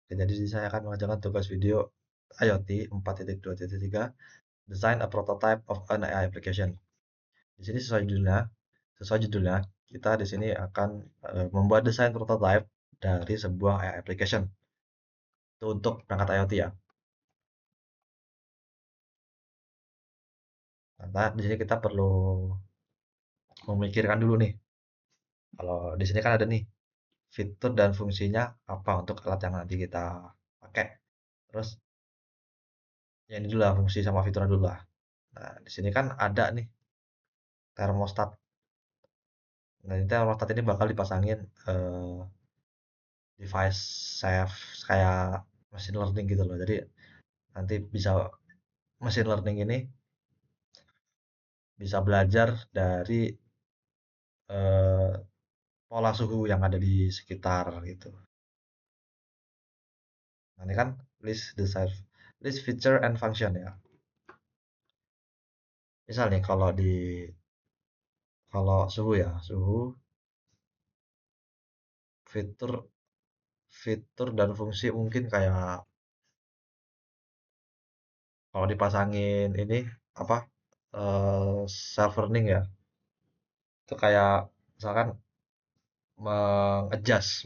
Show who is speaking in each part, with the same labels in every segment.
Speaker 1: Oke, jadi saya akan mengerjakan tugas video IoT 4.2.3, Design a Prototype of an AI Application. Di sini sesuai judulnya, kita di sini akan membuat desain prototype dari sebuah AI application. Itu untuk perangkat IoT ya. Nah, di sini kita perlu memikirkan dulu nih. Kalau di sini kan ada nih fitur dan fungsinya apa untuk alat yang nanti kita pakai. Terus ya ini dulu lah fungsi sama fiturnya dulu lah. Nah, di sini kan ada nih termostat. Nah, ini termostat ini bakal dipasangin device safe kayak machine learning gitu loh. Jadi nanti bisa machine learning ini bisa belajar dari eh, pola suhu yang ada di sekitar gitu. Nah, ini kan list feature and function ya. Misal nih kalau suhu ya, suhu fitur fitur dan fungsi mungkin kayak kalau dipasangin ini apa self learning ya. Itu kayak misalkan mengejas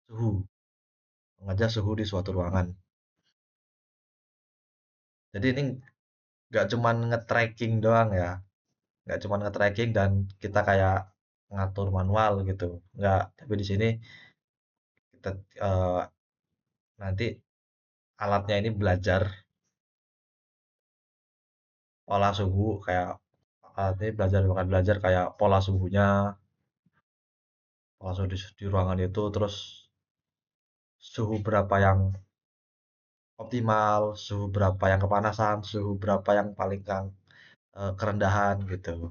Speaker 1: suhu, mengejas suhu di suatu ruangan. Jadi ini nggak cuman nge-tracking doang ya, nggak cuman nge-tracking dan kita kayak ngatur manual gitu, nggak. Tapi di sini kita nanti alatnya ini belajar pola suhu kayak alat ini bakal belajar kayak pola suhu di ruangan itu, terus suhu berapa yang optimal, suhu berapa yang kepanasan, suhu berapa yang paling kerendahan gitu.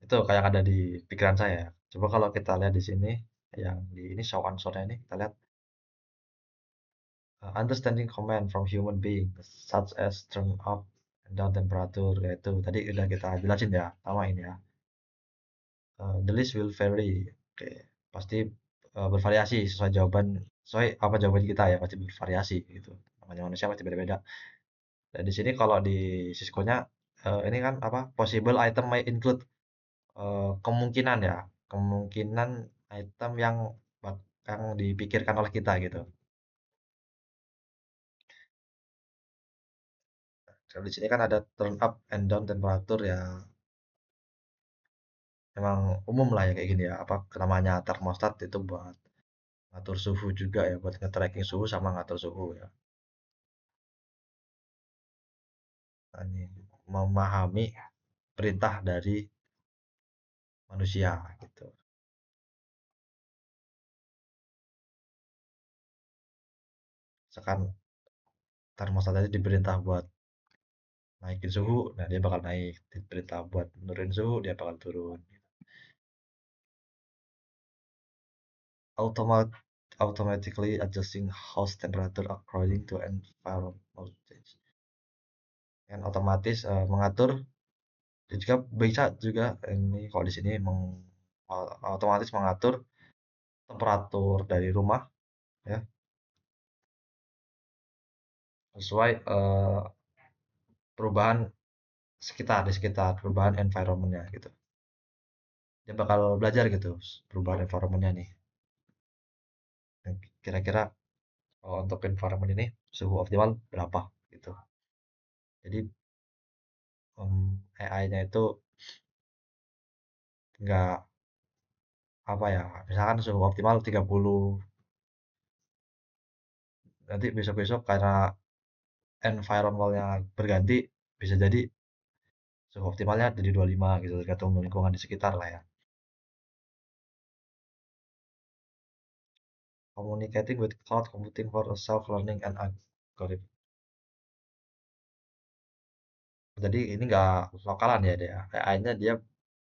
Speaker 1: Itu kayak ada di pikiran saya. Coba kalau kita lihat di sini, yang di ini show answer-nya ini, kita lihat understanding command from human being, such as turn up and down temperature, yaitu tadi udah kita jelasin ya, sama ini ya. The list will vary. Oke, pasti bervariasi sesuai apa jawaban kita ya, pasti bervariasi gitu. Namanya manusia pasti beda-beda. Dan di sini kalau di Cisco-nya ini kan apa? Possible item may include kemungkinan ya, kemungkinan item yang dipikirkan oleh kita gitu. Kalau di sini kan ada turn up and down temperature ya, emang umum lah ya kayak gini ya. Apa namanya termostat itu buat ngatur suhu juga ya, buat nge-tracking suhu sama ngatur suhu ya. Nah, ini memahami perintah dari manusia gitu. Misalkan termostat tadi diperintah buat naikin suhu, nah dia bakal naik. Diperintah buat nurunin suhu, dia bakal turun. Automat Automatically adjusting house temperature according to environmental change. Yang otomatis mengatur, dan juga bisa juga ini kalau di sini otomatis mengatur temperatur dari rumah ya sesuai perubahan di sekitar perubahan environmentnya gitu. Dia bakal belajar gitu perubahan environmentnya nih. Dan kira-kira untuk environment ini suhu optimal berapa gitu. Jadi AI-nya itu nggak apa ya, misalkan suhu optimal 30, nanti besok-besok karena environmentnya berganti bisa jadi suhu optimalnya jadi 25 gitu, tergantung lingkungan di sekitar lah ya. Communicating with cloud computing for self-learning and algorithm. Jadi ini nggak lokalan ya dia. AI-nya dia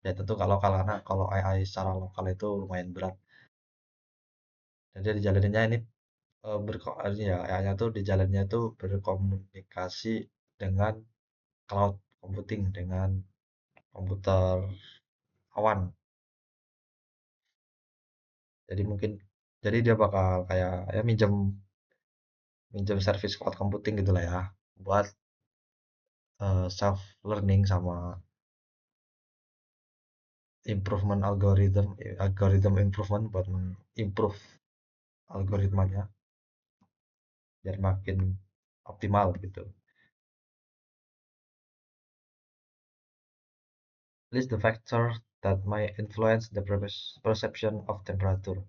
Speaker 1: ya tentu nggak lokal karena kalau AI secara lokal itu lumayan berat. Dan dia dijalaninnya ini ini ya AI-nya tuh dijalannya tuh berkomunikasi dengan cloud computing, dengan komputer awan. Jadi mungkin jadi dia bakal kayak ya minjem minjem service cloud computing gitu lah ya buat self learning sama improvement algorithm improvement buat improve algoritmanya biar makin optimal gitu. List the factors that might influence the perception of temperature.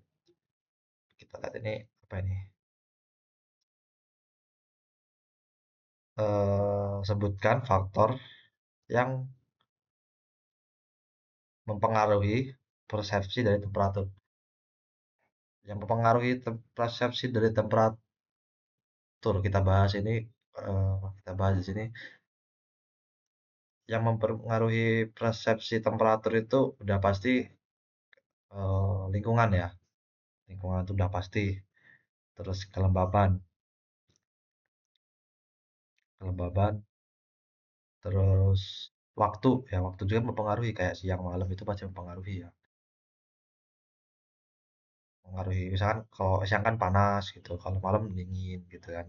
Speaker 1: Kita lihat ini apa ini? Sebutkan faktor yang mempengaruhi persepsi dari temperatur. Yang mempengaruhi persepsi dari temperatur kita bahas ini, kita bahas di sini. Yang mempengaruhi persepsi temperatur itu udah pasti lingkungan ya. Lingkungan itu udah pasti. Terus kelembaban, terus waktu ya waktu juga mempengaruhi kayak siang malam itu pasti mempengaruhi ya. Mempengaruhi misalkan kalau siang kan panas gitu, kalau malam dingin gitu kan.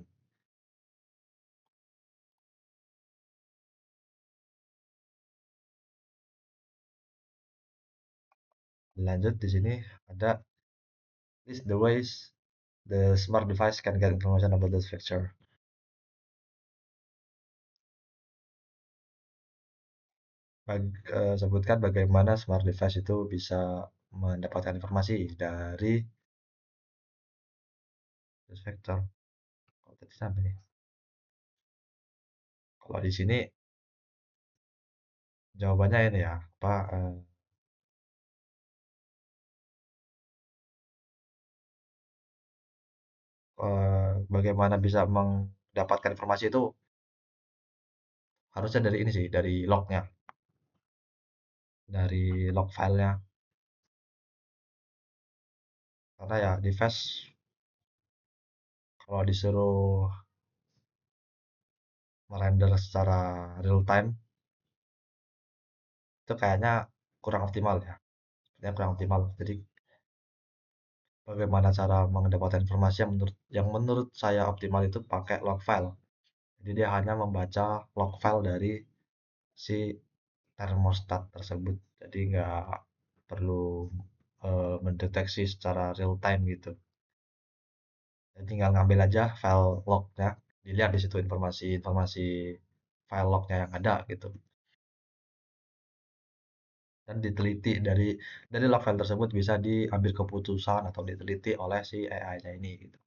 Speaker 1: Lanjut di sini ada list the ways the smart device can get information about this factor. Sebutkan bagaimana smart device itu bisa mendapatkan informasi dari this factor. Kalau tadi sampai nih. Kalau di sini jawabannya ini ya, apa bagaimana bisa mendapatkan informasi itu harusnya dari ini sih, dari lognya, dari log filenya. Karena ya device kalau disuruh merender secara real time itu kayaknya kurang optimal ya. Kayaknya kurang optimal. Jadi bagaimana cara mendapatkan informasi yang menurut saya optimal itu pakai log file. Jadi dia hanya membaca log file dari si thermostat tersebut. Jadi nggak perlu mendeteksi secara real time gitu. Jadi tinggal ngambil aja file lognya, dilihat di situ informasi-informasi file lognya yang ada gitu. Dan diteliti dari log file tersebut bisa diambil keputusan atau diteliti oleh si AI-nya ini gitu.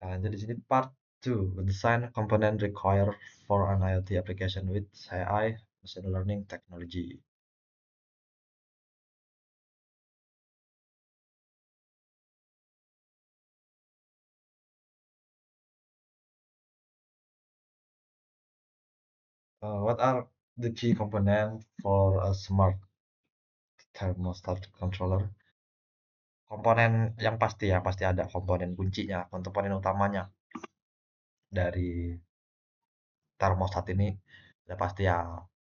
Speaker 1: Nah, jadi di sini part 2, design component required for an IoT application with AI machine learning technology. What are the key component for a smart thermostat controller? Komponen yang pasti ada komponen kuncinya, komponen utamanya dari termostat ini ya pasti ya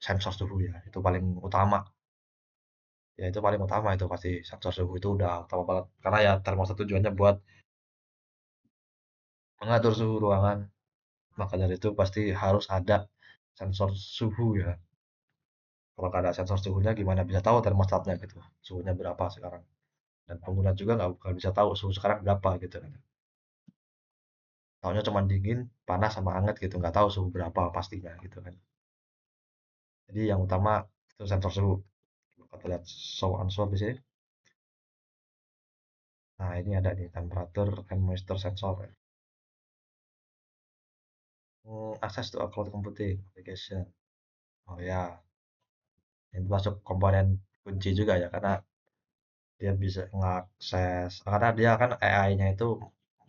Speaker 1: sensor suhu ya, itu paling utama. Ya itu paling utama itu pasti sensor suhu itu udah utama banget. Karena ya termostat tujuannya buat mengatur suhu ruangan. Maka dari itu pasti harus ada sensor suhu ya. Kalau nggak ada sensor suhunya gimana bisa tahu termostatnya gitu. Suhunya berapa sekarang. Dan pengguna juga nggak bisa tahu suhu sekarang berapa gitu kan. Taunya cuma dingin, panas sama hangat gitu, nggak tahu suhu berapa pastinya gitu kan. Jadi yang utama itu sensor suhu. Kita lihat show answer di sini. Nah, ini ada nih temperature and moisture sensor. Access to a cloud computing application. Oh ya, ini masuk komponen kunci juga ya karena dia bisa mengakses karena dia kan AI-nya itu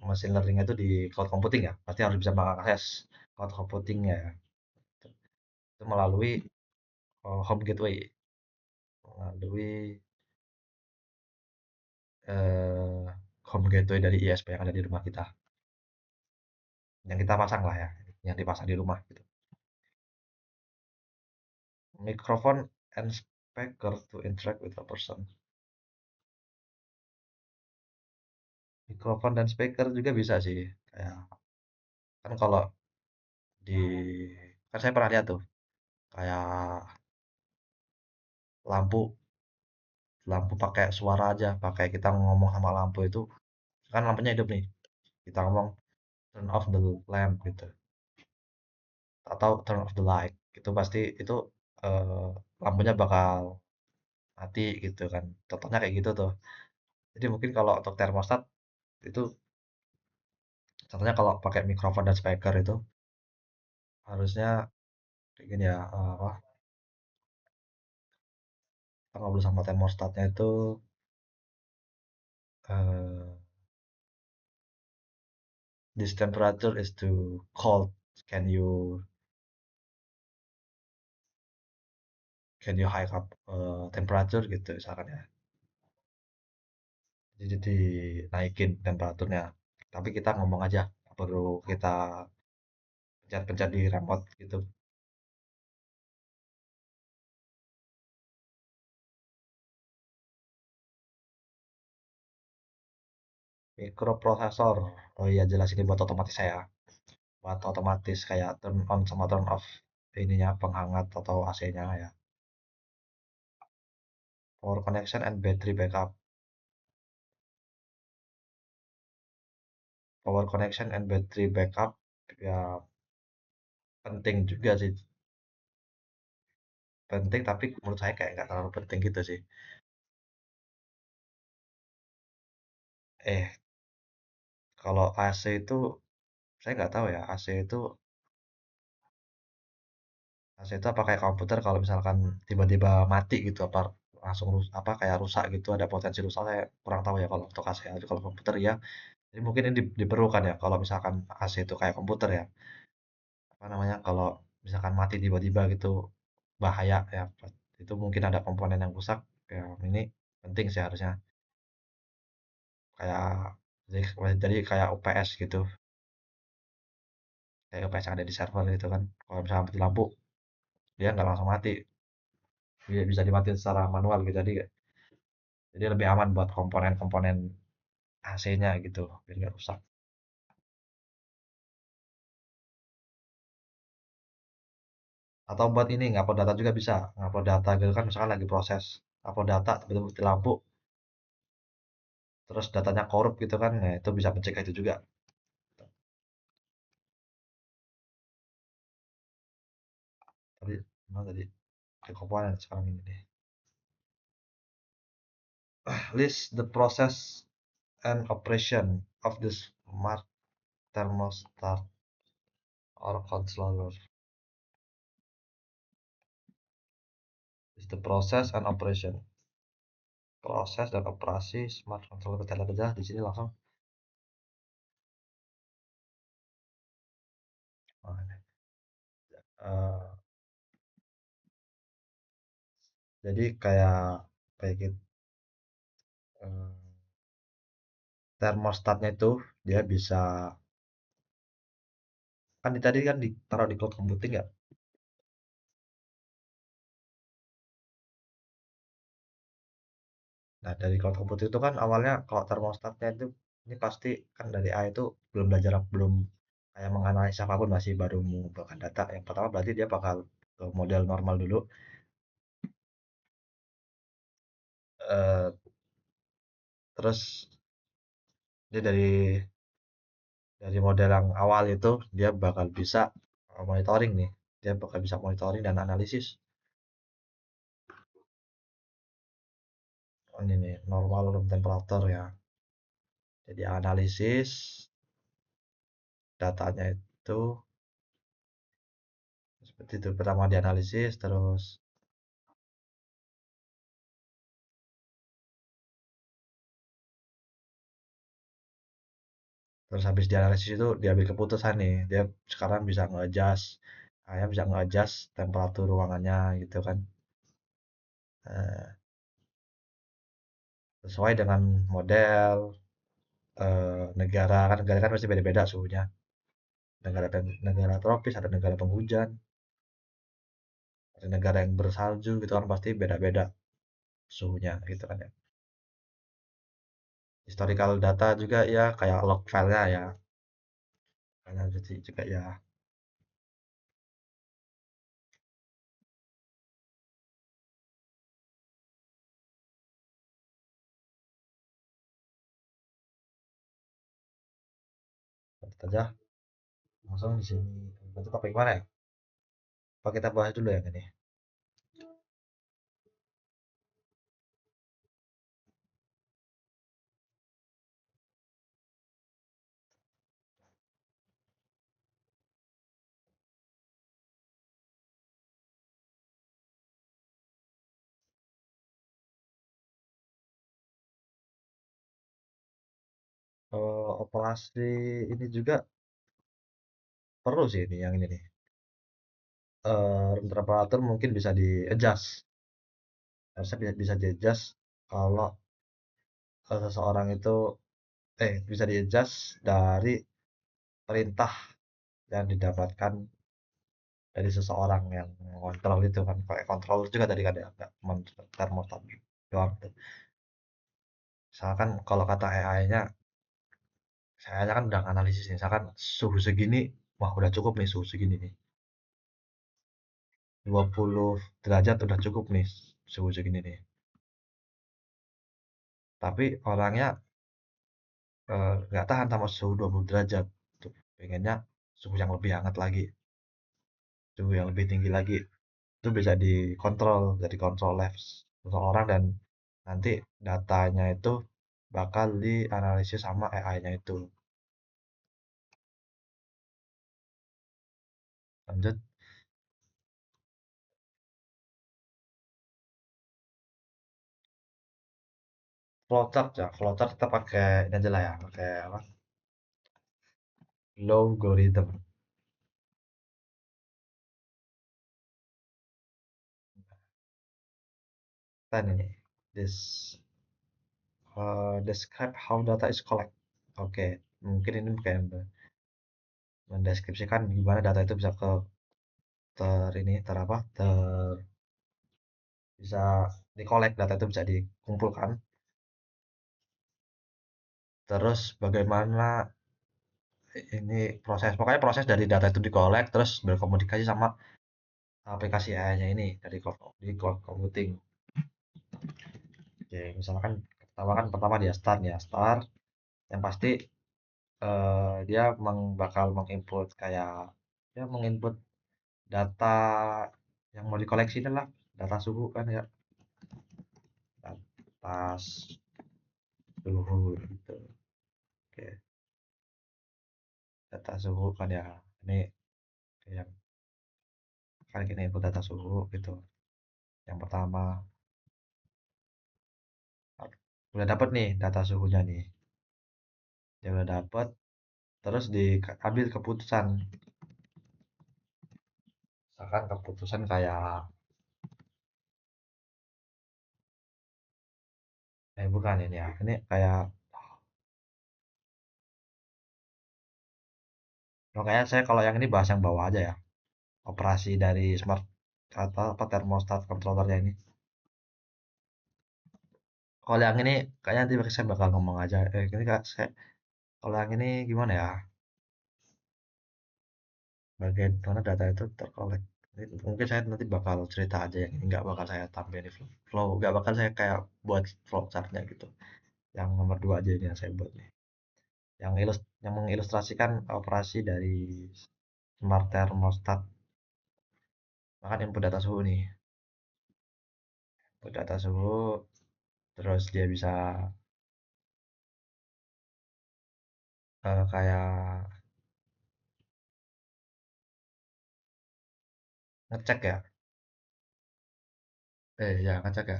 Speaker 1: machine learning itu di cloud computing ya, pasti harus bisa mengakses cloud computingnya ya. Itu melalui home gateway, melalui eh, home gateway dari ISP yang ada di rumah kita, yang kita pasang lah ya, yang dipasang di rumah gitu. microphone and speaker to interact with a person. Mikrofon dan speaker juga bisa sih. Kayak kan kalau di kan saya pernah lihat tuh kayak lampu lampu pakai suara aja, pakai kita ngomong sama lampu itu kan lampunya hidup nih. Kita ngomong turn off the lamp gitu atau turn off the light. Itu pasti itu eh, lampunya bakal mati gitu kan. Contohnya kayak gitu tuh. Jadi mungkin kalau untuk termostat itu contohnya kalau pakai mikrofon dan speaker itu harusnya kayak gini ya, apa, kita ngobrol sama termostatnya itu eh, this temperature is too cold. Can you hike up temperature gitu misalkan ya. Jadi naikin temperaturnya. Tapi kita ngomong aja, nggak perlu kita pencet-pencet di remote gitu. Mikroprosesor. Oh iya jelas ini buat otomatis saya. Buat otomatis kayak turn on sama turn off ininya penghangat atau AC-nya ya. Power connection and battery backup. Power connection and battery backup ya penting juga sih. Penting tapi menurut saya kayak nggak terlalu penting gitu sih. Eh, kalau AC itu saya nggak tahu ya. AC itu apa kayak komputer kalau misalkan tiba-tiba mati gitu apa langsung apa kayak rusak gitu ada potensi rusak saya kurang tahu ya kalau untuk AC. Tapi kalau komputer ya. Jadi mungkin ini diperlukan ya kalau misalkan AC itu kayak komputer ya. Apa namanya kalau misalkan mati tiba-tiba gitu bahaya ya. Itu mungkin ada komponen yang rusak. Ya ini penting sih harusnya kayak jadi kayak UPS gitu. Kayak UPS yang ada di server gitu kan. Kalau misalkan mati lampu dia nggak langsung mati. Dia bisa dimatiin secara manual gitu. Jadi lebih aman buat komponen-komponen AC-nya gitu biar nggak rusak. Atau buat ini ngupload data juga bisa. Ngupload data gitu kan misalkan lagi proses upload data tiba-tiba mati lampu terus datanya korup gitu kan. Nah, itu bisa mencegah itu juga. Tadi mana tadi? Oke, komponen sekarang ini deh. List the process and operation of the smart thermostat or controller. List the process and operation. Proses dan operasi smart controller. Kita lihat aja di sini langsung. Nah, ini. Eh, jadi kayak kayak gitu. eh, Termostatnya itu dia bisa kan tadi kan ditaruh di cloud computing ya. Nah dari cloud computing itu kan awalnya kalau termostatnya itu ini pasti kan dari A itu belum kayak menganalisa apapun masih baru mengumpulkan data. Yang pertama berarti dia bakal ke model normal dulu. Eh, Terus dia dari model yang awal itu dia bakal bisa monitoring nih. Dia bakal bisa monitoring dan analisis. Oh, ini nih normal room temperature ya. Jadi analisis datanya itu seperti itu. Pertama dianalisis, terus habis dianalisis itu diambil keputusan nih. Dia sekarang bisa nge-adjust, kayak bisa nge-adjust temperatur ruangannya gitu kan. Eh, Sesuai dengan model negara kan pasti beda-beda suhunya. Negara negara tropis ada negara penghujan. Di negara yang bersalju gitu kan pasti beda-beda suhunya gitu kan ya. Historical data juga ya kayak log filenya ya. Karena jadi juga ya. Lanjut aja langsung di sini. Nanti topik mana ya? Apa kita bahas dulu yang ini? Operasi ini juga perlu sih ini yang ini nih. Room temperatur mungkin bisa di adjust. Harusnya bisa di adjust kalau seseorang itu bisa di adjust dari perintah yang didapatkan dari seseorang yang mengontrol itu kan. Pakai control juga tadi kan ya, nggak cuma termostat doang tuh. Misalkan kalau kata AI-nya, saya kan udah analisis nih, misalkan suhu segini, wah udah cukup nih suhu segini nih. 20 derajat udah cukup nih suhu segini nih. Tapi orangnya nggak tahan sama suhu 20 derajat. Tuh, pengennya suhu yang lebih hangat lagi, suhu yang lebih tinggi lagi. Itu bisa dikontrol oleh seseorang dan nanti datanya itu bakal dianalisis sama AI-nya itu. Lanjut, flowchart ya. Flowchart kita pakai ini aja lah ya, pakai apa? Logarithm. Kita ini, this describe how data is collect. Oke, mungkin ini kayak mendeskripsikan gimana data itu bisa ke ter ini ter apa ter bisa dikolek, data itu bisa dikumpulkan, terus bagaimana ini proses, pokoknya proses dari data itu dikolek terus berkomunikasi sama aplikasi AI-nya ini dari cloud computing. Oke, misalkan pertama dia start ya, start yang pasti dia bakal menginput kayak ya menginput data yang mau dikoleksi lah, data suhu kan ya, data suhu gitu. Oke, data suhu kan ya, ini yang kan kita input data suhu gitu. Yang pertama udah dapat nih data suhunya nih, dia udah dapat, terus diambil keputusan. Misalkan keputusan kayak bukan ini ya, ini kayak makanya saya kalau yang ini bahas yang bawah aja ya, operasi dari smart atau apa thermostat controllernya ini. Kalau yang ini kayaknya nanti saya bakal ngomong aja. Ini kak saya kalau yang ini gimana ya? Bagian mana data itu terkolek. Mungkin saya nanti bakal cerita aja yang ini nggak bakal saya tampilin di flow, nggak bakal saya kayak buat flow chartnya gitu. Yang nomor dua aja ini yang saya buat nih. Yang mengilustrasikan operasi dari smart thermostat. Maka input data suhu nih. Input data suhu, terus dia bisa kayak ngecek ya. Ya ngecek ya.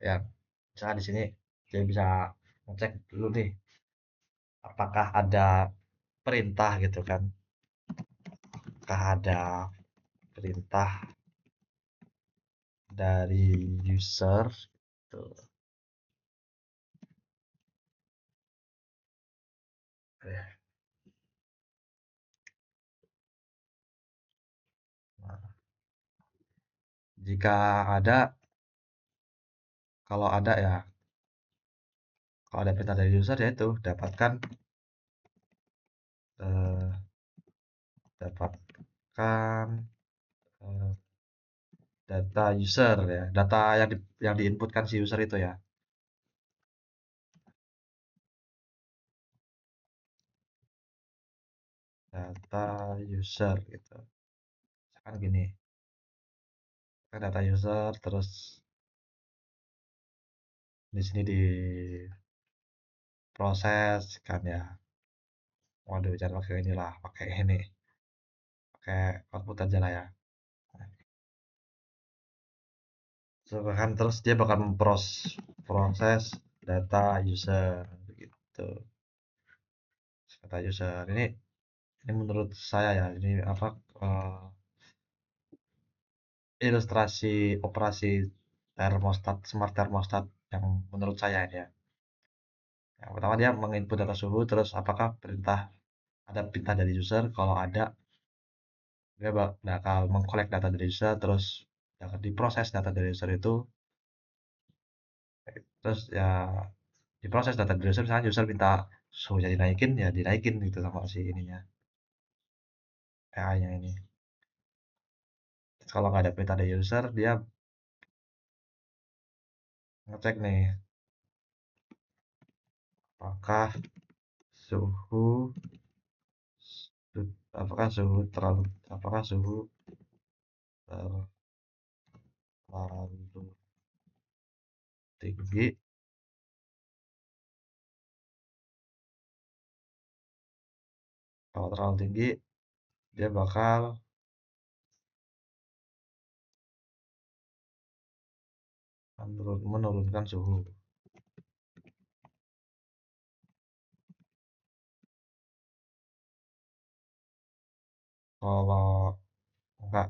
Speaker 1: Ya, misalnya di sini dia bisa ngecek dulu nih apakah ada perintah gitu kan. Apakah ada perintah dari user tuh. Jika ada, kalau ada ya, kalau ada perintah dari user ya itu dapatkan eh, dapatkan eh, data user ya, data yang diinputkan si user itu ya. Data user gitu. Kan gini, kan data user terus di sini diproses kan ya. Waduh, jangan pakai inilah, pakai ini, pakai output aja lah ya. Kan terus dia bakal memproses data user gitu. Data user ini menurut saya ya, ini apa ilustrasi operasi smart thermostat yang menurut saya ini ya. Yang pertama dia menginput data suhu, terus apakah ada perintah dari user, kalau ada dia bakal mengkolek data dari user, terus akan diproses data dari user itu, terus ya diproses data dari user, misalnya user minta suhunya dinaikin, ya dinaikin gitu sama si ininya, AI-nya ini. Terus kalau nggak ada perintah dari user, dia ngecek nih, apakah suhu apakah suhu terlalu apakah suhu terlalu tinggi. Kalau terlalu tinggi, dia bakal menurunkan suhu. Kalau enggak,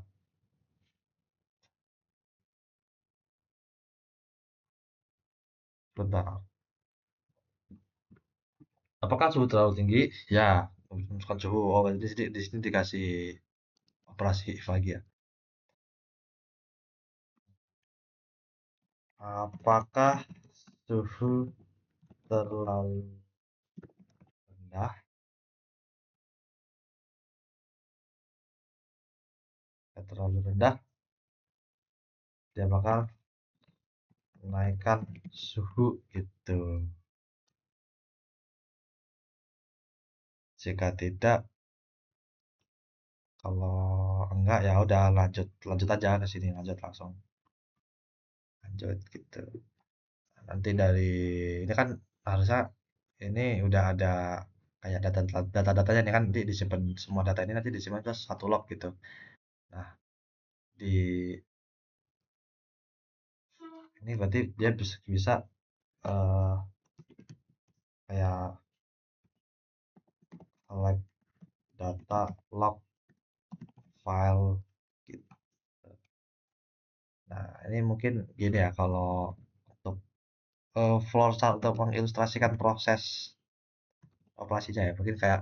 Speaker 1: bentar. Apakah suhu terlalu tinggi? Ya, menunjukkan suhu. Oh, di sini dikasih operasi if lagi ya. Apakah suhu terlalu rendah? Terlalu rendah, dia bakal menaikkan suhu gitu. Jika tidak, kalau enggak ya udah lanjut lanjut aja ke sini, lanjut langsung lanjut gitu. Nanti dari ini kan harusnya ini udah ada kayak data-datanya nih kan, nanti disimpan semua data ini, nanti disimpan ke satu log gitu. Nah, di ini berarti dia bisa eh, kayak collect data log file gitu. Nah, ini mungkin gini ya, kalau untuk flow chart untuk mengilustrasikan proses operasinya ya, mungkin kayak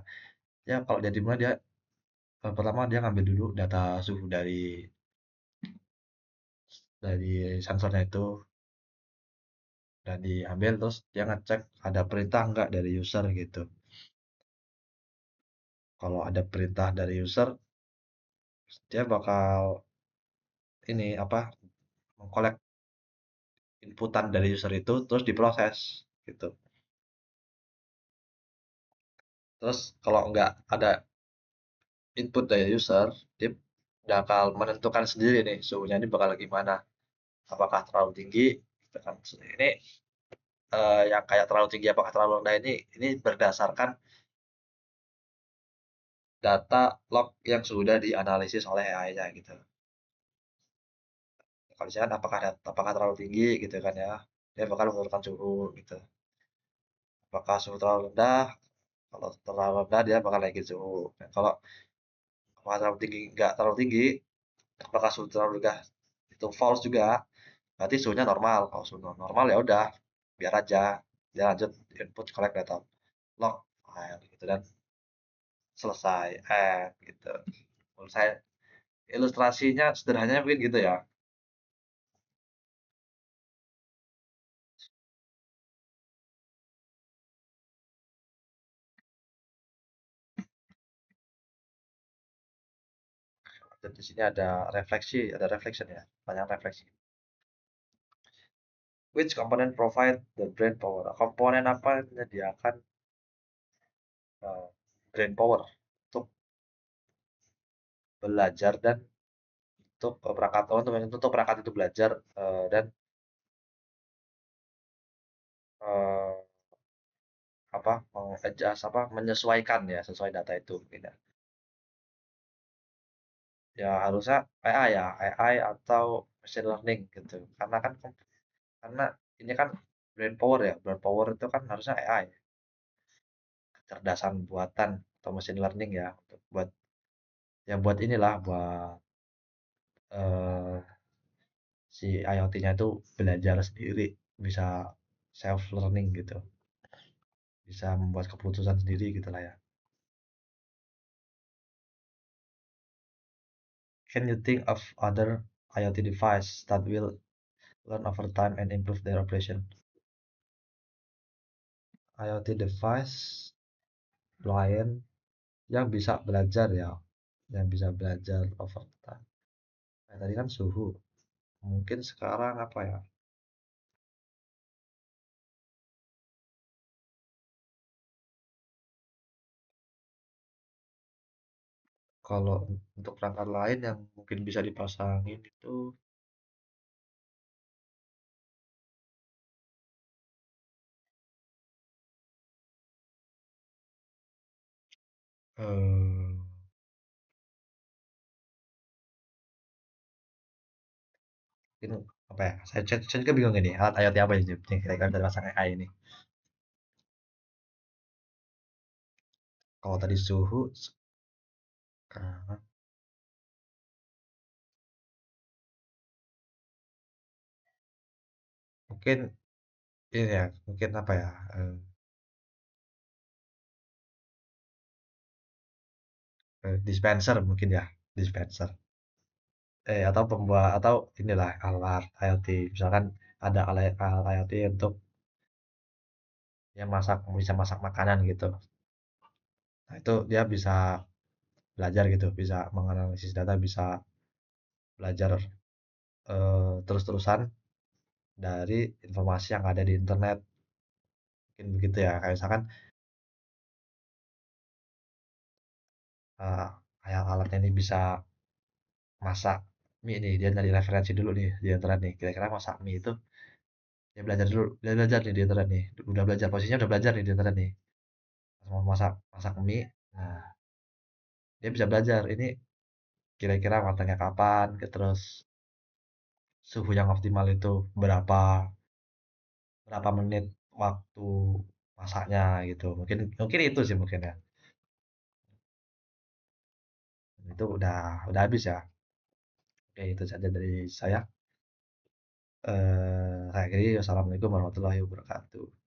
Speaker 1: ya kalau jadi mulai dia pertama dia ngambil dulu data suhu dari sensornya itu dan diambil, terus dia ngecek ada perintah nggak dari user gitu. Kalau ada perintah dari user, dia bakal ini apa mengkolek inputan dari user itu terus diproses gitu. Terus kalau nggak ada input dari user, dia bakal menentukan sendiri nih suhunya ini bakal gimana. Apakah terlalu tinggi? Gitu kan. Ini yang kayak terlalu tinggi apakah terlalu rendah, ini berdasarkan data log yang sudah dianalisis oleh AI-nya gitu. Kalau misalkan apakah terlalu tinggi gitu kan ya, dia bakal menurunkan suhu gitu. Apakah suhu terlalu rendah? Kalau terlalu rendah dia bakal naikin suhu. Dan kalau apakah terlalu tinggi, nggak terlalu tinggi, apakah suhu terlalu rendah itu false juga. Berarti suhunya normal. Kalau suhu normal ya udah, biar aja dia lanjut input collect data log file gitu dan selesai gitu. Menurut saya ilustrasinya sederhananya mungkin gitu ya. Dan di sini ada refleksi, ada reflection ya, banyak refleksi. Which component provide the brain power? Komponen apa yang menyediakan uh, brain power untuk belajar dan untuk perangkat untuk perangkat itu belajar dan uh, apa adjust apa menyesuaikan ya sesuai data itu mungkin ya. Ya harusnya AI ya, AI atau machine learning gitu. Karena ini kan brain power ya, brain power itu kan harusnya AI, kecerdasan buatan atau machine learning ya untuk buat ya buat inilah buat eh, si IoT-nya itu belajar sendiri, bisa self learning gitu, bisa membuat keputusan sendiri gitu lah ya. Can you think of other IoT device that will learn over time and improve their operation? IoT device lain yang bisa belajar ya, yang bisa belajar over time. Nah, tadi kan suhu. Mungkin sekarang apa ya? Kalau untuk perangkat lain yang mungkin bisa dipasangin itu eh mungkin apa ya? Saya juga bingung ini alat IoT apa ini yang kira-kira bisa dipasang AI ini. Kalau tadi suhu, sekarang mungkin ini ya, mungkin apa ya? Dispenser mungkin ya, dispenser. Atau pembuat atau inilah alat IoT. Misalkan ada alat IoT untuk yang bisa masak makanan gitu. Nah, itu dia bisa belajar gitu, bisa menganalisis data, bisa belajar terus-terusan dari informasi yang ada di internet. Mungkin begitu ya. Kayak misalkan eh, alatnya ini bisa masak mie nih, dia dari referensi dulu nih di internet nih. Kira-kira masak mie itu dia belajar dulu, dia belajar nih di internet nih. Udah belajar posisinya udah belajar nih di internet nih. Mau masak masak mie, nah dia bisa belajar ini kira-kira matangnya kapan, terus suhu yang optimal itu berapa, berapa menit waktu masaknya gitu. Mungkin mungkin itu sih mungkin ya. Itu udah habis ya. Oke, itu saja dari saya. Saya akhiri. Wassalamualaikum warahmatullahi wabarakatuh.